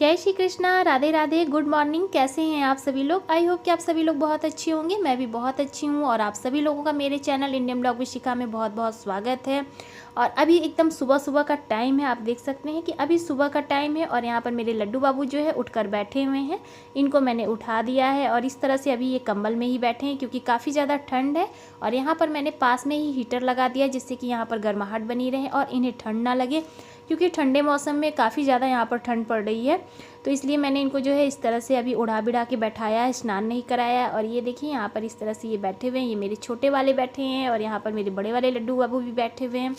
जय Shri Krishna, Radhe Radhe, good morning. कैसे हैं आप सभी लोग? आई होप कि आप सभी लोग बहुत अच्छे होंगे। मैं भी बहुत अच्छी हूँ और आप सभी लोगों का मेरे चैनल इंडियन ब्लॉग विद शिखा में बहुत बहुत स्वागत है। और अभी एकदम सुबह सुबह का टाइम है। आप देख सकते हैं कि अभी सुबह का टाइम है और यहाँ पर मेरे लड्डू बाबू जो है उठकर बैठे हुए हैं। इनको मैंने उठा दिया है और इस तरह से अभी ये कंबल में ही बैठे हैं क्योंकि काफ़ी ज़्यादा ठंड है। और यहाँ पर मैंने पास में ही हीटर लगा दिया जिससे कि यहाँ पर गर्माहट बनी रहे और इन्हें ठंड ना लगे, क्योंकि ठंडे मौसम में काफ़ी ज़्यादा यहाँ पर ठंड पड़ रही है। तो इसलिए मैंने इनको जो है इस तरह से अभी उड़ा बिड़ा के बैठाया है, स्नान नहीं कराया। और ये देखिए यहाँ पर इस तरह से ये बैठे हुए हैं। ये मेरे छोटे वाले बैठे हैं और यहाँ पर मेरे बड़े वाले लड्डू बाबू भी बैठे हुए हैं।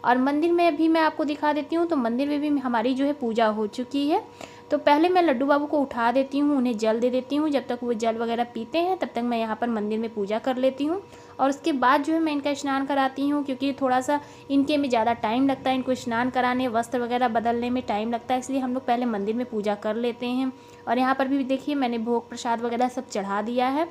और मंदिर में भी मैं आपको दिखा देती हूँ। तो मंदिर में भी हमारी जो है पूजा हो चुकी है। तो पहले मैं लड्डू बाबू को उठा देती हूँ, उन्हें जल दे देती हूँ। जब तक वो जल वगैरह पीते हैं तब तक मैं यहाँ पर मंदिर में पूजा कर लेती हूँ। और उसके बाद जो है मैं इनका स्नान कराती हूँ, क्योंकि थोड़ा सा इनके में ज़्यादा टाइम लगता है। इनको स्नान कराने, वस्त्र वगैरह बदलने में टाइम लगता है, इसलिए हम लोग पहले मंदिर में पूजा कर लेते हैं। और यहाँ पर भी देखिए मैंने भोग प्रसाद वगैरह सब चढ़ा दिया है।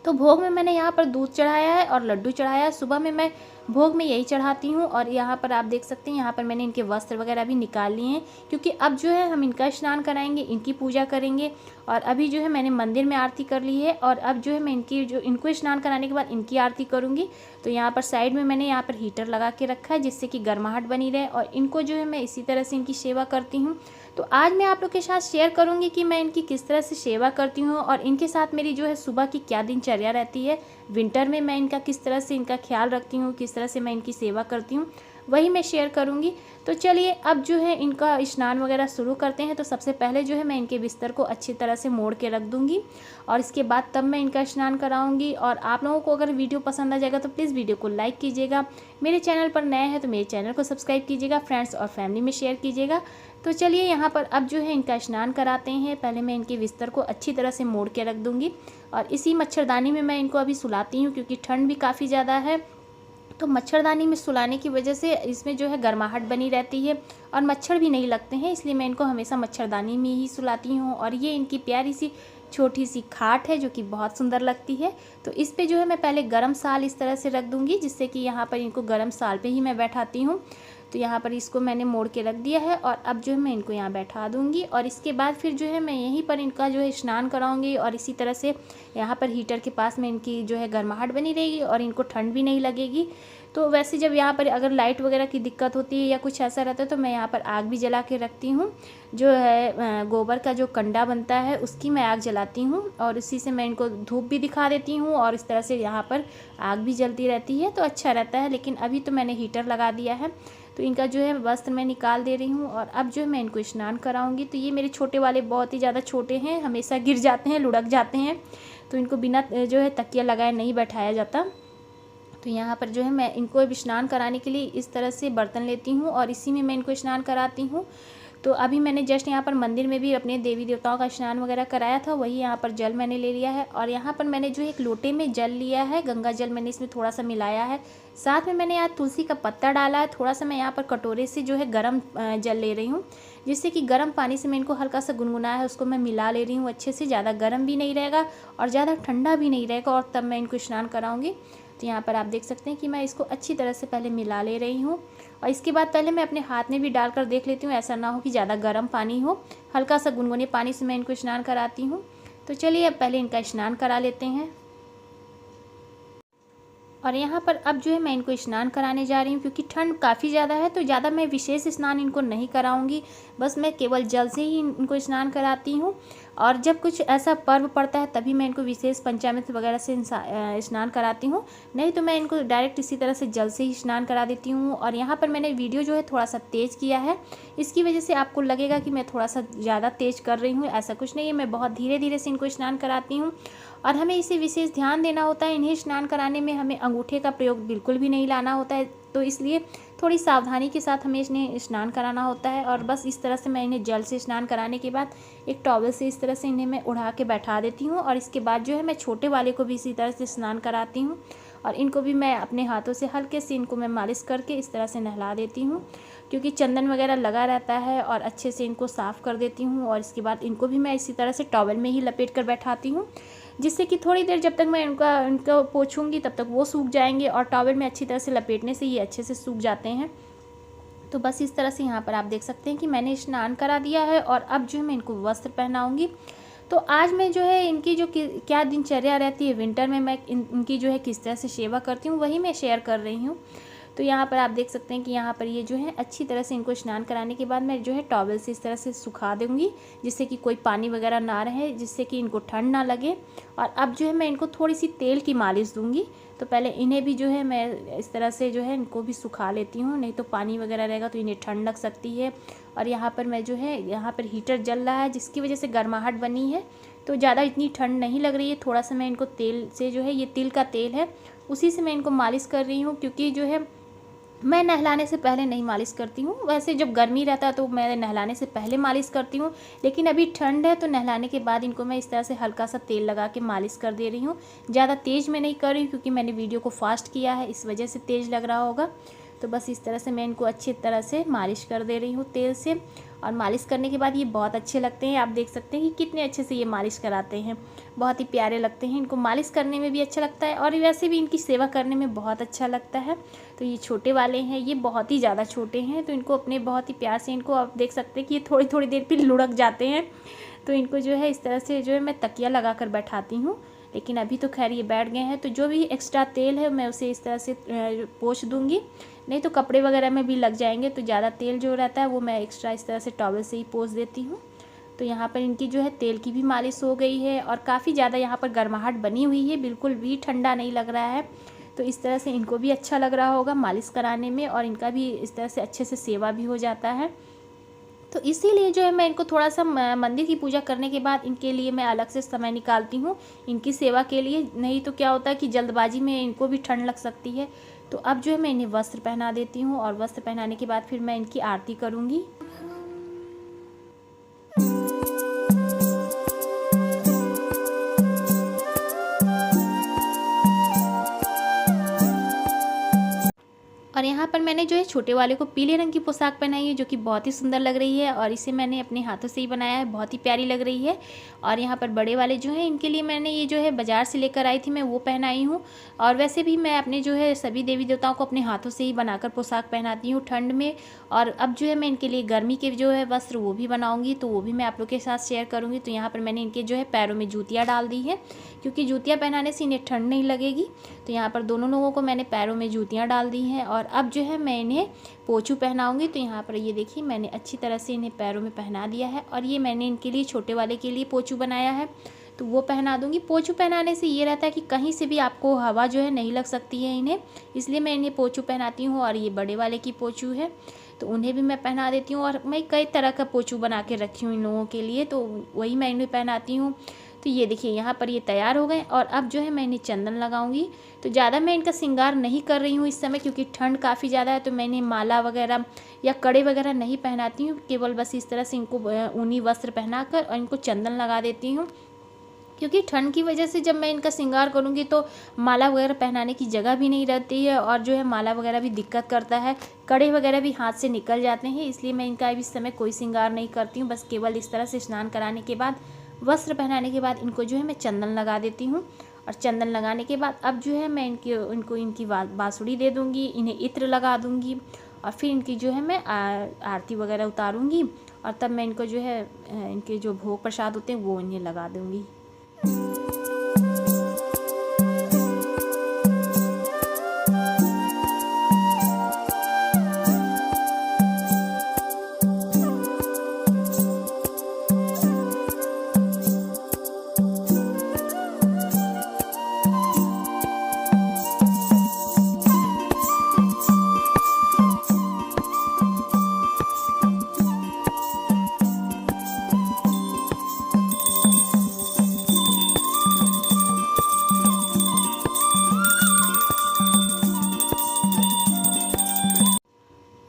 तो भोग में मैंने यहाँ पर दूध चढ़ाया है और लड्डू चढ़ाया है। सुबह में मैं भोग में यही चढ़ाती हूँ। और यहाँ पर आप देख सकते हैं यहाँ पर मैंने इनके वस्त्र वगैरह भी निकाल लिए हैं, क्योंकि अब जो है हम इनका स्नान कराएंगे, इनकी पूजा करेंगे। और अभी जो है मैंने मंदिर में आरती कर ली है और अब जो है मैं इनको स्नान कराने के बाद इनकी आरती करूँगी। तो यहाँ पर साइड में मैंने यहाँ पर हीटर लगा के रखा है जिससे कि गर्माहट बनी रहे और इनको जो है मैं इसी तरह से इनकी सेवा करती हूँ। तो आज मैं आप लोग के साथ शेयर करूंगी कि मैं इनकी किस तरह से सेवा करती हूँ और इनके साथ मेरी जो है सुबह की क्या दिनचर्या रहती है। विंटर में मैं इनका किस तरह से इनका ख्याल रखती हूँ, किस तरह से मैं इनकी सेवा करती हूँ, वही मैं शेयर करूँगी। तो चलिए अब जो है इनका स्नान वगैरह शुरू करते हैं। तो सबसे पहले जो है मैं इनके बिस्तर को अच्छी तरह से मोड़ के रख दूँगी और इसके बाद तब मैं इनका स्नान कराऊँगी। और आप लोगों को अगर वीडियो पसंद आ जाएगा तो प्लीज़ वीडियो को लाइक कीजिएगा। मेरे चैनल पर नए हैं तो मेरे चैनल को सब्सक्राइब कीजिएगा, फ्रेंड्स और फैमिली में शेयर कीजिएगा। तो चलिए यहाँ पर अब जो है इनका स्नान कराते हैं। पहले मैं इनके बिस्तर को अच्छी तरह से मोड़ के रख दूँगी और इसी मच्छरदानी में मैं इनको अभी सुलाती हूँ, क्योंकि ठंड भी काफ़ी ज़्यादा है। तो मच्छरदानी में सुलाने की वजह से इसमें जो है गर्माहट बनी रहती है और मच्छर भी नहीं लगते हैं, इसलिए मैं इनको हमेशा मच्छरदानी में ही सुलाती हूँ। और ये इनकी प्यारी सी छोटी सी खाट है जो कि बहुत सुंदर लगती है। तो इस पे जो है मैं पहले गरम साल इस तरह से रख दूँगी, जिससे कि यहाँ पर इनको गरम साल पे ही मैं बैठाती हूँ। तो यहाँ पर इसको मैंने मोड़ के रख दिया है और अब जो है मैं इनको यहाँ बैठा दूँगी और इसके बाद फिर जो है मैं यहीं पर इनका जो है स्नान कराऊँगी। और इसी तरह से यहाँ पर हीटर के पास में इनकी जो है गर्माहट बनी रहेगी और इनको ठंड भी नहीं लगेगी। तो वैसे जब यहाँ पर अगर लाइट वगैरह की दिक्कत होती है या कुछ ऐसा रहता है तो मैं यहाँ पर आग भी जला के रखती हूँ। जो है गोबर का जो कंडा बनता है उसकी मैं आग जलाती हूँ और उसी से मैं इनको धूप भी दिखा देती हूँ और इस तरह से यहाँ पर आग भी जलती रहती है, तो अच्छा रहता है। लेकिन अभी तो मैंने हीटर लगा दिया है। तो इनका जो है वस्त्र मैं निकाल दे रही हूँ और अब जो है मैं इनको स्नान कराऊंगी। तो ये मेरे छोटे वाले बहुत ही ज़्यादा छोटे हैं, हमेशा गिर जाते हैं, लुढ़क जाते हैं। तो इनको बिना जो है तकिया लगाए नहीं बैठाया जाता। तो यहाँ पर जो है मैं इनको स्नान कराने के लिए इस तरह से बर्तन लेती हूँ और इसी में मैं इनको स्नान कराती हूँ। तो अभी मैंने जस्ट यहाँ पर मंदिर में भी अपने देवी देवताओं का स्नान वगैरह कराया था, वही यहाँ पर जल मैंने ले लिया है। और यहाँ पर मैंने जो एक लोटे में जल लिया है, गंगा जल मैंने इसमें थोड़ा सा मिलाया है। साथ में मैंने यहाँ तुलसी का पत्ता डाला है। थोड़ा सा मैं यहाँ पर कटोरे से जो है गर्म जल ले रही हूँ, जिससे कि गर्म पानी से मैं इनको हल्का सा गुनगुनाया है उसको मैं मिला ले रही हूँ अच्छे से। ज़्यादा गर्म भी नहीं रहेगा और ज़्यादा ठंडा भी नहीं रहेगा और तब मैं इनको स्नान कराऊँगी। तो यहाँ पर आप देख सकते हैं कि मैं इसको अच्छी तरह से पहले मिला ले रही हूँ और इसके बाद पहले मैं अपने हाथ में भी डालकर देख लेती हूँ, ऐसा ना हो कि ज़्यादा गर्म पानी हो। हल्का सा गुनगुने पानी से मैं इनको स्नान कराती हूँ। तो चलिए अब पहले इनका स्नान करा लेते हैं। और यहाँ पर अब जो है मैं इनको स्नान कराने जा रही हूँ, क्योंकि ठंड काफ़ी ज़्यादा है। तो ज़्यादा मैं विशेष स्नान इनको नहीं कराऊंगी, बस मैं केवल जल से ही इनको स्नान कराती हूँ। और जब कुछ ऐसा पर्व पड़ता है तभी मैं इनको विशेष पंचामृत वगैरह से स्नान कराती हूँ, नहीं तो मैं इनको डायरेक्ट इसी तरह से जल से ही स्नान करा देती हूँ। और यहाँ पर मैंने वीडियो जो है थोड़ा सा तेज़ किया है, इसकी वजह से आपको लगेगा कि मैं थोड़ा सा ज़्यादा तेज़ कर रही हूँ, ऐसा कुछ नहीं है। मैं बहुत धीरे धीरे से इनको स्नान कराती हूँ और हमें इसे विशेष ध्यान देना होता है। इन्हें स्नान कराने में हमें अंगूठे का प्रयोग बिल्कुल भी नहीं लाना होता है, तो इसलिए थोड़ी सावधानी के साथ हमें इन्हें स्नान कराना होता है। और बस इस तरह से मैं इन्हें जल से स्नान कराने के बाद एक टॉवल से इस तरह से इन्हें मैं उड़ा के बैठा देती हूँ। और इसके बाद जो है मैं छोटे वाले को भी इसी तरह से स्नान कराती हूँ और इनको भी मैं अपने हाथों से हल्के से इनको मैं मालिश करके इस तरह से नहला देती हूँ, क्योंकि चंदन वगैरह लगा रहता है। और अच्छे से इनको साफ़ कर देती हूँ और इसके बाद इनको भी मैं इसी तरह से टॉवल में ही लपेट कर बैठाती हूँ, जिससे कि थोड़ी देर जब तक मैं इनको पोंछूंगी तब तक वो सूख जाएंगे और टॉवल में अच्छी तरह से लपेटने से ये अच्छे से सूख जाते हैं। तो बस इस तरह से यहाँ पर आप देख सकते हैं कि मैंने स्नान करा दिया है और अब जो है मैं इनको वस्त्र पहनाऊँगी। तो आज मैं जो है इनकी जो क्या दिनचर्या रहती है विंटर में, मैं इनकी जो है किस तरह से सेवा करती हूँ वही मैं शेयर कर रही हूँ। तो यहाँ पर आप देख सकते हैं कि यहाँ पर ये जो है अच्छी तरह से इनको स्नान कराने के बाद मैं जो है टॉवल से इस तरह से सुखा दूँगी, जिससे कि कोई पानी वगैरह ना रहे, जिससे कि इनको ठंड ना लगे। और अब जो है मैं इनको थोड़ी सी तेल की मालिश दूँगी। तो पहले इन्हें भी जो है मैं इस तरह से जो है इनको भी सुखा लेती हूँ, नहीं तो पानी वगैरह रहेगा तो इन्हें ठंड लग सकती है। और यहाँ पर मैं जो है यहाँ पर हीटर जल रहा है, जिसकी वजह से गर्माहट बनी है, तो ज़्यादा इतनी ठंड नहीं लग रही है। थोड़ा सा मैं इनको तेल से जो है, ये तिल का तेल है, उसी से मैं इनको मालिश कर रही हूँ, क्योंकि जो है मैं नहलाने से पहले नहीं मालिश करती हूँ। वैसे जब गर्मी रहता है तो मैं नहलाने से पहले मालिश करती हूँ, लेकिन अभी ठंड है तो नहलाने के बाद इनको मैं इस तरह से हल्का सा तेल लगा के मालिश कर दे रही हूँ। ज़्यादा तेज़ में नहीं कर रही हूँ, क्योंकि मैंने वीडियो को फास्ट किया है, इस वजह से तेज़ लग रहा होगा। तो बस इस तरह से मैं इनको अच्छी तरह से मालिश कर दे रही हूँ तेल से। और मालिश करने के बाद ये बहुत अच्छे लगते हैं। आप देख सकते हैं कि कितने अच्छे से ये मालिश कराते हैं, बहुत ही प्यारे लगते हैं। इनको मालिश करने में भी अच्छा लगता है और वैसे भी इनकी सेवा करने में बहुत अच्छा लगता है। तो ये छोटे वाले हैं, ये बहुत ही ज़्यादा छोटे हैं, तो इनको अपने बहुत ही प्यार से इनको आप देख सकते हैं कि ये थोड़ी थोड़ी देर फिर लुढ़क जाते हैं। तो इनको जो है इस तरह से जो है मैं तकिया लगा कर बैठाती हूँ, लेकिन अभी तो खैर ये बैठ गए हैं। तो जो भी एक्स्ट्रा तेल है मैं उसे इस तरह से पोंछ दूँगी, नहीं तो कपड़े वगैरह में भी लग जाएंगे। तो ज़्यादा तेल जो रहता है वो मैं एक्स्ट्रा इस तरह से टॉवल से ही पोंछ देती हूँ। तो यहाँ पर इनकी जो है तेल की भी मालिश हो गई है और काफ़ी ज़्यादा यहाँ पर गर्माहट बनी हुई है, बिल्कुल भी ठंडा नहीं लग रहा है। तो इस तरह से इनको भी अच्छा लग रहा होगा मालिश कराने में, और इनका भी इस तरह से अच्छे से सेवा भी हो जाता है। तो इसीलिए जो है मैं इनको थोड़ा सा मंदिर की पूजा करने के बाद इनके लिए मैं अलग से समय निकालती हूँ इनकी सेवा के लिए। नहीं तो क्या होता है कि जल्दबाजी में इनको भी ठंड लग सकती है। तो अब जो है मैं इन्हें वस्त्र पहना देती हूँ, और वस्त्र पहनाने के बाद फिर मैं इनकी आरती करूँगी। और यहाँ पर मैंने जो है छोटे वाले को पीले रंग की पोशाक पहनाई है, जो कि बहुत ही सुंदर लग रही है, और इसे मैंने अपने हाथों से ही बनाया है, बहुत ही प्यारी लग रही है। और यहाँ पर बड़े वाले जो हैं इनके लिए मैंने ये जो है बाज़ार से लेकर आई थी, मैं वो पहनाई हूँ। और वैसे भी मैं अपने जो है सभी देवी देवताओं को अपने हाथों से ही बनाकर पोशाक पहनाती हूँ ठंड में। और अब जो है मैं इनके लिए गर्मी के जो है वस्त्र वो भी बनाऊँगी, तो वो भी मैं आप लोग के साथ शेयर करूँगी। तो यहाँ पर मैंने इनके जो है पैरों में जूतियाँ डाल दी हैं, क्योंकि जूतियाँ पहनाने से इन्हें ठंड नहीं लगेगी। तो यहाँ पर दोनों लोगों को मैंने पैरों में जूतियाँ डाल दी हैं। और अब जो है मैं इन्हें पोंछू पहनाऊंगी। तो यहाँ पर ये देखिए मैंने अच्छी तरह से इन्हें पैरों में पहना दिया है, और ये मैंने इनके लिए छोटे वाले के लिए पोंछू बनाया है, तो वो पहना दूंगी। पोंछू पहनाने से ये रहता है कि कहीं से भी आपको हवा जो है नहीं लग सकती है इन्हें, इसलिए मैं इन्हें पोंछू पहनाती हूँ। और ये बड़े वाले की पोंछू है, तो उन्हें भी मैं पहना देती हूँ। और मैं कई तरह का पोंछू बना के रखी हूँ इन लोगों के लिए, तो वही मैं इन्हें पहनाती हूँ। तो ये देखिए यहाँ पर ये तैयार हो गए, और अब जो है मैं इन्हें चंदन लगाऊंगी। तो ज़्यादा मैं इनका श्रृंगार नहीं कर रही हूँ इस समय, क्योंकि ठंड काफ़ी ज़्यादा है। तो मैं इन्हें माला वगैरह या कड़े वगैरह नहीं पहनाती हूँ, केवल बस इस तरह से इनको ऊनी वस्त्र पहनाकर और इनको चंदन लगा देती हूँ। क्योंकि ठंड की वजह से जब मैं इनका श्रृंगार करूँगी तो माला वगैरह पहनाने की जगह भी नहीं रहती है, और जो है माला वगैरह भी दिक्कत करता है, कड़े वगैरह भी हाथ से निकल जाते हैं। इसलिए मैं इनका इस समय कोई श्रृंगार नहीं करती हूँ, बस केवल इस तरह से स्नान कराने के बाद, वस्त्र पहनाने के बाद इनको जो है मैं चंदन लगा देती हूँ। और चंदन लगाने के बाद अब जो है मैं इनको इनकी बाँसुड़ी दे दूँगी, इन्हें इत्र लगा दूँगी, और फिर इनकी जो है मैं आरती वगैरह उतारूँगी, और तब मैं इनको जो है इनके जो भोग प्रसाद होते हैं वो इन्हें लगा दूँगी।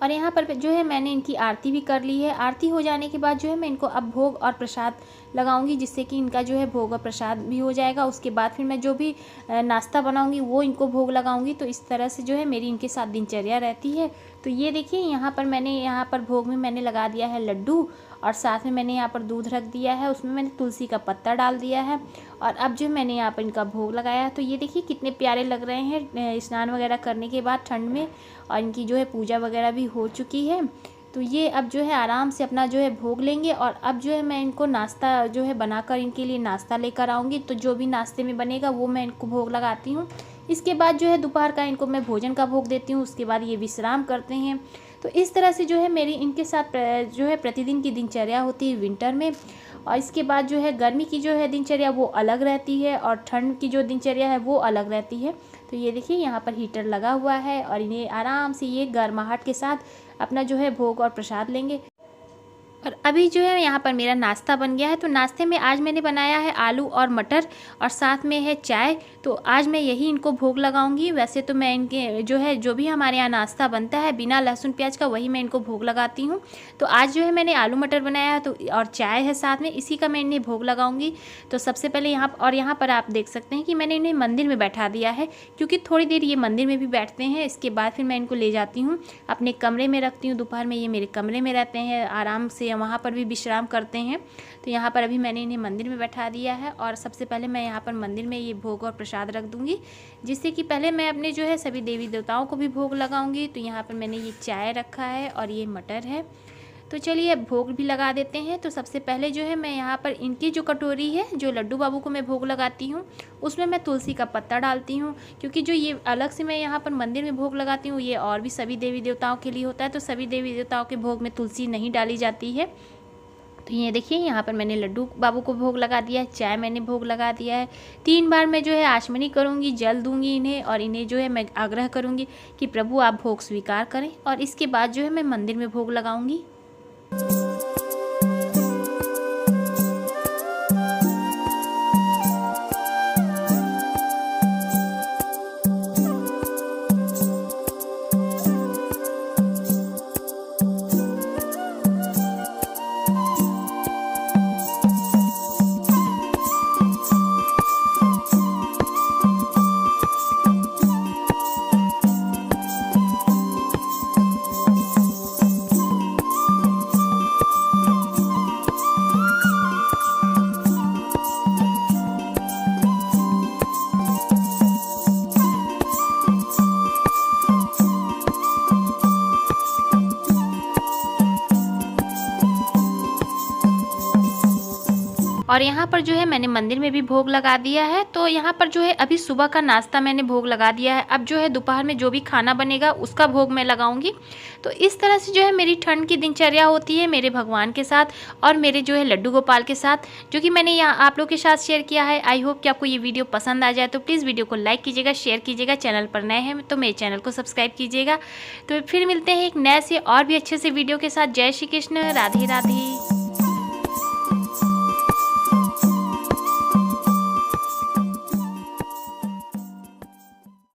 और यहाँ पर जो है मैंने इनकी आरती भी कर ली है। आरती हो जाने के बाद जो है मैं इनको अब भोग और प्रसाद लगाऊंगी, जिससे कि इनका जो है भोग और प्रसाद भी हो जाएगा। उसके बाद फिर मैं जो भी नाश्ता बनाऊंगी वो इनको भोग लगाऊंगी। तो इस तरह से जो है मेरी इनके साथ दिनचर्या रहती है। तो ये देखिए यहाँ पर भोग में मैंने लगा दिया है लड्डू और साथ में मैंने यहाँ पर दूध रख दिया है, उसमें मैंने तुलसी का पत्ता डाल दिया है और अब जो मैंने यहाँ पर इनका भोग लगाया है। तो ये देखिए कितने प्यारे लग रहे हैं स्नान वगैरह करने के बाद ठंड में, और इनकी जो है पूजा वगैरह भी हो चुकी है। तो ये अब जो है आराम से अपना जो है भोग लेंगे और अब जो है मैं इनको नाश्ता जो है बनाकर इनके लिए नाश्ता लेकर आऊँगी। तो जो भी नाश्ते में बनेगा वो मैं इनको भोग लगाती हूँ। इसके बाद जो है दोपहर का इनको मैं भोजन का भोग देती हूँ, उसके बाद ये विश्राम करते हैं। तो इस तरह से जो है मेरी इनके साथ जो है प्रतिदिन की दिनचर्या होती है विंटर में। और इसके बाद जो है गर्मी की जो है दिनचर्या वो अलग रहती है और ठंड की जो दिनचर्या है वो अलग रहती है। तो ये देखिए यहाँ पर हीटर लगा हुआ है और इन्हें आराम से ये गर्माहट के साथ अपना जो है भोग और प्रसाद लेंगे। और अभी जो है यहाँ पर मेरा नाश्ता बन गया है। तो नाश्ते में आज मैंने बनाया है आलू और मटर और साथ में है चाय। तो आज मैं यही इनको भोग लगाऊंगी। वैसे तो मैं इनके जो भी हमारे यहाँ नाश्ता बनता है बिना लहसुन प्याज का, वही मैं इनको भोग लगाती हूँ। तो आज जो है मैंने आलू मटर बनाया है तो और चाय है साथ में, इसी का मैं इन्हें भोग लगाऊंगी। तो सबसे पहले यहाँ पर आप देख सकते हैं कि मैंने इन्हें मंदिर में बैठा दिया है, क्योंकि थोड़ी देर ये मंदिर में भी बैठते हैं। इसके बाद फिर मैं इनको ले जाती हूँ अपने कमरे में रखती हूँ। दोपहर में ये मेरे कमरे में रहते हैं, आराम से वहाँ पर भी विश्राम करते हैं। तो यहाँ पर अभी मैंने इन्हें मंदिर में बैठा दिया है और सबसे पहले मैं यहाँ पर मंदिर में ये भोग और प्रसाद रख दूँगी, जिससे कि पहले मैं अपने जो है सभी देवी देवताओं को भी भोग लगाऊंगी। तो यहाँ पर मैंने ये चाय रखा है और ये मटर है। तो चलिए अब भोग भी लगा देते हैं। तो सबसे पहले जो है मैं यहाँ पर इनकी जो कटोरी है, जो लड्डू बाबू को मैं भोग लगाती हूँ, उसमें मैं तुलसी का पत्ता डालती हूँ, क्योंकि जो ये अलग से मैं यहाँ पर मंदिर में भोग लगाती हूँ ये और भी सभी देवी देवताओं के लिए होता है। तो सभी देवी देवताओं के भोग में तुलसी नहीं डाली जाती है। तो ये देखिए यहाँ पर मैंने लड्डू बाबू को भोग लगा दिया है, चाय मैंने भोग लगा दिया है। 3 बार मैं जो है आचमनी करूँगी, जल दूँगी इन्हें और इन्हें जो है मैं आग्रह करूँगी कि प्रभु आप भोग स्वीकार करें। और इसके बाद जो है मैं मंदिर में भोग लगाऊँगी। और यहाँ पर जो है मैंने मंदिर में भी भोग लगा दिया है। तो यहाँ पर जो है अभी सुबह का नाश्ता मैंने भोग लगा दिया है। अब जो है दोपहर में जो भी खाना बनेगा उसका भोग मैं लगाऊंगी। तो इस तरह से जो है मेरी ठंड की दिनचर्या होती है मेरे भगवान के साथ और मेरे जो है लड्डू गोपाल के साथ, जो कि मैंने यहाँ आप लोग के साथ शेयर किया है। आई होप कि आपको ये वीडियो पसंद आ जाए। तो प्लीज़ वीडियो को लाइक कीजिएगा, शेयर कीजिएगा। चैनल पर नए हैं तो मेरे चैनल को सब्सक्राइब कीजिएगा। तो फिर मिलते हैं एक नए से और भी अच्छे से वीडियो के साथ। जय श्री कृष्ण, राधे राधे।